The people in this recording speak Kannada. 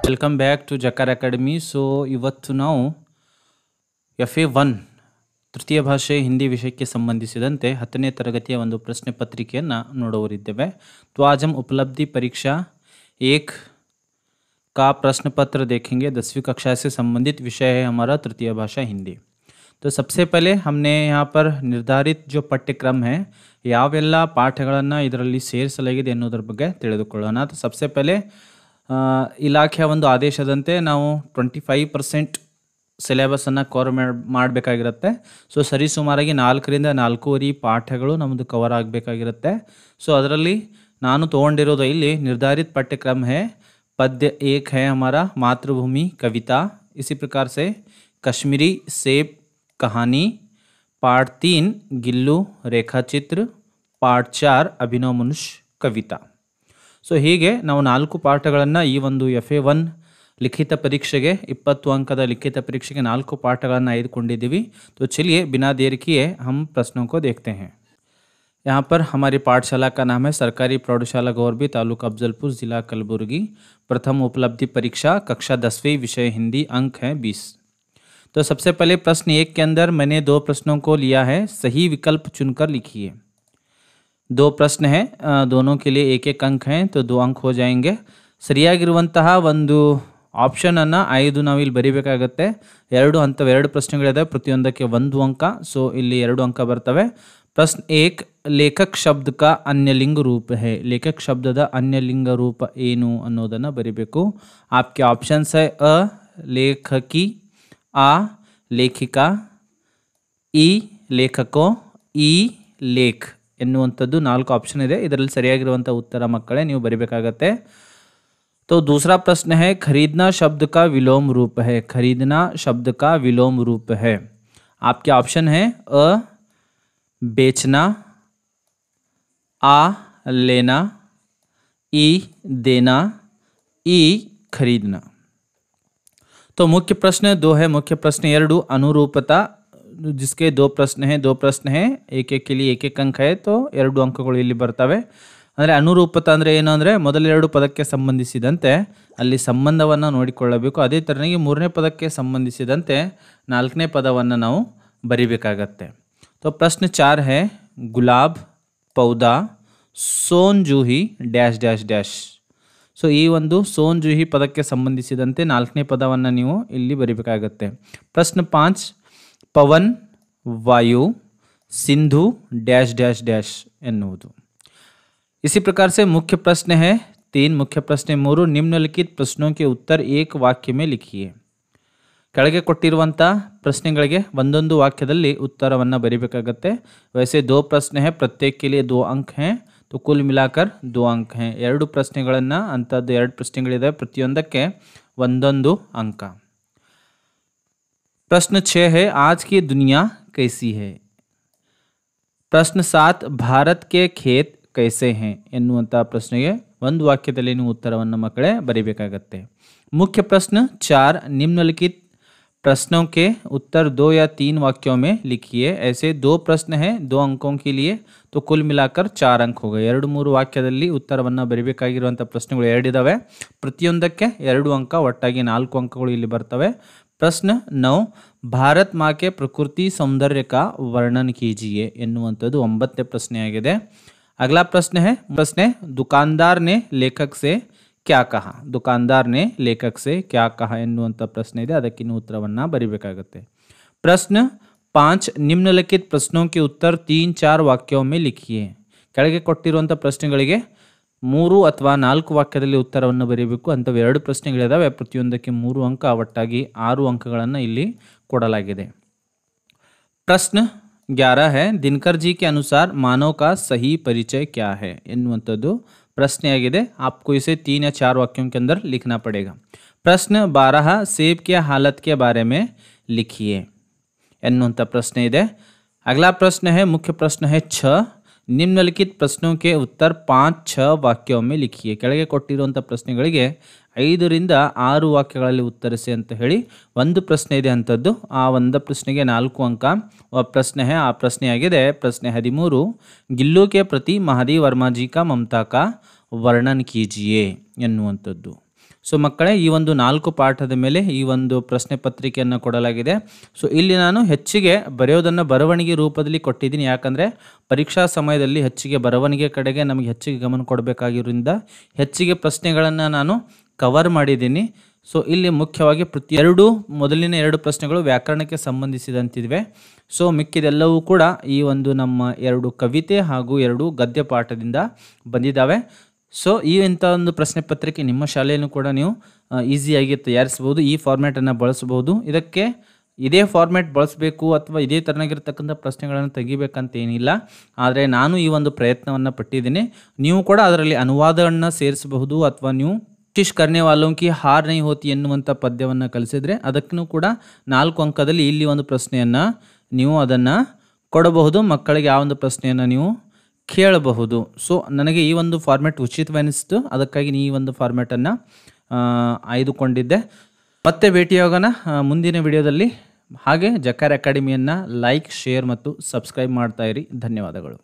Welcome back to Jakara academy. So ಇವತ್ತು ನಾವು FA1 ತೃತೀಯ ಭಾಷೆ ಹಿಂದಿ ವಿಷಯಕ್ಕೆ ಸಂಬಂಧಿಸಿದಂತೆ 10ನೇ ತರಗತಿಯ ಒಂದು ಪ್ರಶ್ನೆ ಪತ್ರಿಕೆಯನ್ನು ನೋಡುವರಿದ್ದೇವೆ. तो आज हम उपलब्धि परीक्षा 1 का प्रश्न पत्र देखेंगे. 10वीं कक्षा से संबंधित विषय है हमारा तृतीय भाषा हिंदी. तो सबसे पहले हमने यहाँ पर निर्धारित जो पाठ्यक्रम है ಯಾವೆಲ್ಲ ಪಾಠಗಳನ್ನು ಇದರಲ್ಲಿ ಸೇರಿಸಲಾಗಿದೆ ಎನ್ನುವುದರ ಬಗ್ಗೆ ತಿಳಿದುಕೊಳ್ಳೋಣ. तो सबसे पहले ಇಲಾಖೆಯ ಒಂದು ಆದೇಶದಂತೆ ನಾವು 25% ಸಿಲೆಬಸನ್ನು ಕವರ್ ಮಾಡಬೇಕಾಗಿರುತ್ತೆ. ಸೊ ಸರಿಸುಮಾರಾಗಿ 4ರಿಂದ 4.5 ಪಾಠಗಳು ನಮ್ಮದು ಕವರ್ ಆಗಬೇಕಾಗಿರುತ್ತೆ. ಸೊ ಅದರಲ್ಲಿ ನಾನು ತೊಗೊಂಡಿರೋದು ಇಲ್ಲಿ ನಿರ್ಧಾರಿತ पाठ्यक्रम है. पद्य 1 है हमारा मातृभूमि कविता, इसी प्रकार से कश्मीरी सेब कहानी, पाठ 3 गिल्लू रेखाचित्र, पाठ 4 अभिनव मनुष्य कविता. ಸೊ ಹೀಗೆ ನಾವು 4 ಪಾಠಗಳನ್ನು ಈ ಒಂದು FA1 ಲಿಖಿತ ಪರೀಕ್ಷೆಗೆ 20 अंकದ ಲಿಖಿತ ಪರೀಕ್ಷೆಗೆ 4 ಪಾಠಗಳನ್ನು ಆಯ್ದುಕೊಂಡಿದ್ದೀವಿ. तो चलिए बिना देर किए हम प्रश्नों को देखते हैं. यहाँ पर हमारी पाठशाला का नाम है सरकारी प्रौढ़शाला गौरबी, तालुका अफजलपुर, जिला कलबुर्गी. प्रथम उपलब्धि परीक्षा कक्षा 10वीं, विषय हिंदी, अंक हैं 20. तो सबसे पहले प्रश्न 1 के अंदर मैंने 2 प्रश्नों को लिया है. सही विकल्प चुनकर लिखिए. 2 प्रश्न हैं, दोनों के लिए 1-1 अंक हैं, तो 2 अंक हो जाएंगे. ಸರಿಯಾಗಿರುವಂತಹ ಒಂದು ಆಪ್ಷನನ್ನು 5 ನಾವು ಇಲ್ಲಿ ಬರೀಬೇಕಾಗತ್ತೆ. 2 ಹಂತದ 2 ಪ್ರಶ್ನೆಗಳಿದೆ, ಪ್ರತಿಯೊಂದಕ್ಕೆ 1 ಅಂಕ. ಸೊ ಇಲ್ಲಿ 2 ಅಂಕ ಬರ್ತವೆ. प्रश्न 1 लेखक शब्द का अन्य लिंग रूप है. लेखक शब्दದ अन्य लिंग रूप ಏನು ಅನ್ನೋದನ್ನು ಬರೀಬೇಕು. आपके ऑप्शंस है अ लेखकी, आ लेखिका, ई लेखको, ई लेख ಎನ್ನುವಂಥದ್ದು 4 ಆಪ್ಷನ್ ಇದೆ. ಇದರಲ್ಲಿ ಸರಿಯಾಗಿರುವಂಥ ಉತ್ತರ ಮಕ್ಕಳೇ ನೀವು ಬರೀಬೇಕಾಗತ್ತೆ. तो दूसरा प्रश्न है खरीदना शब्द का विलोम रूप है. खरीदना शब्द का विलोम रूप है. आपके ऑप्शन है अ बेचना, आ लेना, ई देना, ई खरीदना. तो मुख्य प्रश्न 2 है. मुख्य प्रश्न 2 अनुरूपता, जिसके 2 प्रश्न हैं. 2 प्रश्न हैं, एक के लिए 1-1 अंक है. तो 2 ಅಂಕಗಳು ಇಲ್ಲಿ ಬರ್ತವೆ. ಅಂದರೆ ಅನುರೂಪತ ಅಂದರೆ ಏನು ಅಂದರೆ ಮೊದಲ 2 ಪದಕ್ಕೆ ಸಂಬಂಧಿಸಿದಂತೆ ಅಲ್ಲಿ ಸಂಬಂಧವನ್ನು ನೋಡಿಕೊಳ್ಳಬೇಕು. ಅದೇ ಥರನಾಗಿ 3ನೇ ಪದಕ್ಕೆ ಸಂಬಂಧಿಸಿದಂತೆ 4ನೇ ಪದವನ್ನು ನಾವು ಬರಿಬೇಕಾಗತ್ತೆ. तो प्रश्न 4 है गुलाब पौधा सोन जूही ಡ್ಯಾಶ್ ಡ್ಯಾಶ್ ಡ್ಯಾಶ್. ಸೊ ಈ ಒಂದು ಸೋನ್ ಜೂಹಿ ಪದಕ್ಕೆ ಸಂಬಂಧಿಸಿದಂತೆ 4ನೇ ಪದವನ್ನು ನೀವು ಇಲ್ಲಿ ಬರಿಬೇಕಾಗತ್ತೆ. प्रश्न 5 पवन वायु सिंधु ಡ್ಯಾಶ್ ಡ್ಯಾಶ್ ಡ್ಯಾಶ್ ಎನ್ನುವುದು. इसी प्रकार से मुख्य प्रश्न है 3. मुख्य प्रश्न 3 निम्नलिखित प्रश्नों के उत्तर एक वाक्य में लिखिए. ಕೆಳಗೆ ಕೊಟ್ಟಿರುವಂಥ ಪ್ರಶ್ನೆಗಳಿಗೆ ಒಂದೊಂದು ವಾಕ್ಯದಲ್ಲಿ ಉತ್ತರವನ್ನು ಬರೀಬೇಕಾಗತ್ತೆ. वैसे 2 प्रश्न है, प्रत्येक के लिए 2 अंक हैं, तो कुल मिलाकर 2 अंक हैं. 2 ಪ್ರಶ್ನೆಗಳನ್ನು ಅಂಥದ್ದು 2 ಪ್ರಶ್ನೆಗಳಿದೆ, ಪ್ರತಿಯೊಂದಕ್ಕೆ ಒಂದೊಂದು ಅಂಕ. प्रश्न 6 है आज की दुनिया कैसी है. प्रश्न 7 भारत के खेत कैसे हैं ಎನ್ನುವಂಥ ಪ್ರಶ್ನೆಗೆ ಒಂದು ವಾಕ್ಯದಲ್ಲಿ ನೀವು ಉತ್ತರವನ್ನು ಮಕ್ಕಳೇ ಬರೀಬೇಕಾಗತ್ತೆ. मुख्य प्रश्न 4 निम्नलिखित प्रश्नों के उत्तर 2 या 3 वाक्यों में लिखिए. ऐसे 2 प्रश्न हैं 2 अंकों के लिए, तो कुल मिलाकर 4 अंक हो गए. 2-3 ವಾಕ್ಯದಲ್ಲಿ ಉತ್ತರವನ್ನು ಬರೀಬೇಕಾಗಿರುವಂಥ ಪ್ರಶ್ನೆಗಳು 2 ಇದ್ದಾವೆ, ಪ್ರತಿಯೊಂದಕ್ಕೆ 2 ಅಂಕ, ಒಟ್ಟಾಗಿ 4 ಅಂಕಗಳು ಇಲ್ಲಿ ಬರ್ತವೆ. प्रश्न 9 भारत माँ के प्रकृति सौंदर्य का वर्णन कीजिए ಎನ್ನುವಂಥದ್ದು 9ನೇ ಪ್ರಶ್ನೆಯಾಗಿದೆ. अगला प्रश्न है दुकानदार ने लेखक से क्या कहा. दुकानदार ने लेखक से क्या कहा ಎನ್ನುವಂಥ ಪ್ರಶ್ನೆ ಇದೆ, ಅದಕ್ಕೆ ನೀವು ಉತ್ತರವನ್ನು ಬರೀಬೇಕಾಗುತ್ತೆ. प्रश्न 5 निम्नलिखित प्रश्नों के उत्तर 3-4 वाक्यों में लिखिए. ಕೆಳಗೆ ಕೊಟ್ಟಿರುವಂಥ ಪ್ರಶ್ನೆಗಳಿಗೆ 3 ಅಥವಾ 4 ವಾಕ್ಯದಲ್ಲಿ ಉತ್ತರವನ್ನು ಬರೀಬೇಕು. ಅಂಥವು 2 ಪ್ರಶ್ನೆಗಳಿದ್ದಾವೆ, ಪ್ರತಿಯೊಂದಕ್ಕೆ 3 ಅಂಕ, ಒಟ್ಟಾಗಿ 6 ಅಂಕಗಳನ್ನು ಇಲ್ಲಿ ಕೊಡಲಾಗಿದೆ. प्रश्न 11 है दिनकर जी के अनुसार मानव का सही परिचय क्या है ಎನ್ನುವಂಥದ್ದು ಪ್ರಶ್ನೆಯಾಗಿದೆ. आपको इसे 3 या 4 वाक्यों के अंदर लिखना पड़ेगा. प्रश्न 12 सेब के हालत के बारे में लिखिए ಎನ್ನುವಂಥ ಪ್ರಶ್ನೆ ಇದೆ. अगला प्रश्न है मुख्य प्रश्न है 6 निम्नलिखित प्रश्नों के उत्तर 5-6 वाक्यों में लिखिए. ಕೆಳಗೆ ಕೊಟ್ಟಿರುವಂಥ ಪ್ರಶ್ನೆಗಳಿಗೆ 5ರಿಂದ 6 ವಾಕ್ಯಗಳಲ್ಲಿ ಉತ್ತರಿಸಿ ಅಂತ ಹೇಳಿ ಒಂದು ಪ್ರಶ್ನೆ ಇದೆ ಅಂಥದ್ದು. ಆ ಒಂದು ಪ್ರಶ್ನೆಗೆ 4 ಅಂಕ ಪ್ರಶ್ನೆ है. ಆ ಪ್ರಶ್ನೆಯಾಗಿದೆ ಪ್ರಶ್ನೆ 13 गिल्लू के प्रति महादेव वर्मा जी का ममता का वर्णन कीजिए ಎನ್ನುವಂಥದ್ದು. ಸೊ ಮಕ್ಕಳೇ, ಈ ಒಂದು 4 ಪಾಠದ ಮೇಲೆ ಈ ಒಂದು ಪ್ರಶ್ನೆ ಪತ್ರಿಕೆಯನ್ನು ಕೊಡಲಾಗಿದೆ. ಸೊ ಇಲ್ಲಿ ನಾನು ಹೆಚ್ಚಿಗೆ ಬರೆಯೋದನ್ನು ಬರವಣಿಗೆ ರೂಪದಲ್ಲಿ ಕೊಟ್ಟಿದ್ದೀನಿ. ಯಾಕಂದರೆ ಪರೀಕ್ಷಾ ಸಮಯದಲ್ಲಿ ಹೆಚ್ಚಿಗೆ ಬರವಣಿಗೆ ಕಡೆಗೆ ನಮಗೆ ಹೆಚ್ಚಿಗೆ ಗಮನ ಕೊಡಬೇಕಾಗಿರೋದ್ರಿಂದ ಹೆಚ್ಚಿಗೆ ಪ್ರಶ್ನೆಗಳನ್ನು ನಾನು ಕವರ್ ಮಾಡಿದ್ದೀನಿ. ಸೊ ಇಲ್ಲಿ ಮುಖ್ಯವಾಗಿ ಮೊದಲಿನ 2 ಪ್ರಶ್ನೆಗಳು ವ್ಯಾಕರಣಕ್ಕೆ ಸಂಬಂಧಿಸಿದಂತಿವೆ. ಸೊ ಮಿಕ್ಕಿದೆಲ್ಲವೂ ಕೂಡ ಈ ಒಂದು ನಮ್ಮ 2 ಕವಿತೆ ಹಾಗೂ 2 ಗದ್ಯ ಪಾಠದಿಂದ ಬಂದಿದ್ದಾವೆ. ಸೊ ಇಂಥ ಒಂದು ಪ್ರಶ್ನೆ ಪತ್ರಿಕೆ ನಿಮ್ಮ ಶಾಲೆಯನ್ನು ಕೂಡ ನೀವು ಈಸಿಯಾಗಿ ತಯಾರಿಸ್ಬೋದು. ಈ ಫಾರ್ಮ್ಯಾಟನ್ನು ಬಳಸ್ಬೋದು. ಇದಕ್ಕೆ ಇದೇ ಫಾರ್ಮ್ಯಾಟ್ ಬಳಸಬೇಕು ಅಥವಾ ಇದೇ ಥರನಾಗಿರ್ತಕ್ಕಂಥ ಪ್ರಶ್ನೆಗಳನ್ನು ತೆಗಿಬೇಕಂತ ಏನಿಲ್ಲ. ಆದರೆ ನಾನು ಈ ಒಂದು ಪ್ರಯತ್ನವನ್ನು ಪಟ್ಟಿದ್ದೀನಿ. ನೀವು ಕೂಡ ಅದರಲ್ಲಿ ಅನುವಾದವನ್ನು ಸೇರಿಸಬಹುದು. ಅಥವಾ ನೀವು ಕೋಶಿಶ್ ಕರ್ನೆ ವಾಲೋಂ ಕಿ ಹಾರ್ ನಹೀ ಹೋತಿ ಎನ್ನುವಂಥ ಪದ್ಯವನ್ನು ಕಲಿಸಿದರೆ ಅದಕ್ಕೂ ಕೂಡ 4 ಅಂಕದಲ್ಲಿ ಇಲ್ಲಿ ಒಂದು ಪ್ರಶ್ನೆಯನ್ನು ನೀವು ಅದನ್ನು ಕೊಡಬಹುದು. ಮಕ್ಕಳಿಗೆ ಆ ಒಂದು ಪ್ರಶ್ನೆಯನ್ನು ನೀವು ಕೇಳಬಹುದು. ಸೊ ನನಗೆ ಈ ಒಂದು ಫಾರ್ಮ್ಯಾಟ್ ಉಚಿತವೆನಿಸ್ತು. ಅದಕ್ಕಾಗಿ ಈ ಒಂದು ಫಾರ್ಮ್ಯಾಟನ್ನು ಆಯ್ದುಕೊಂಡಿದ್ದೆ. ಮತ್ತೆ ಭೇಟಿಯಾಗೋಣ ಮುಂದಿನ ವಿಡಿಯೋದಲ್ಲಿ. ಹಾಗೆ ಜಕಾರ್ ಅಕಾಡೆಮಿಯನ್ನು ಲೈಕ್, ಶೇರ್ ಮತ್ತು ಸಬ್ಸ್ಕ್ರೈಬ್ ಮಾಡ್ತಾ ಇರಿ. ಧನ್ಯವಾದಗಳು.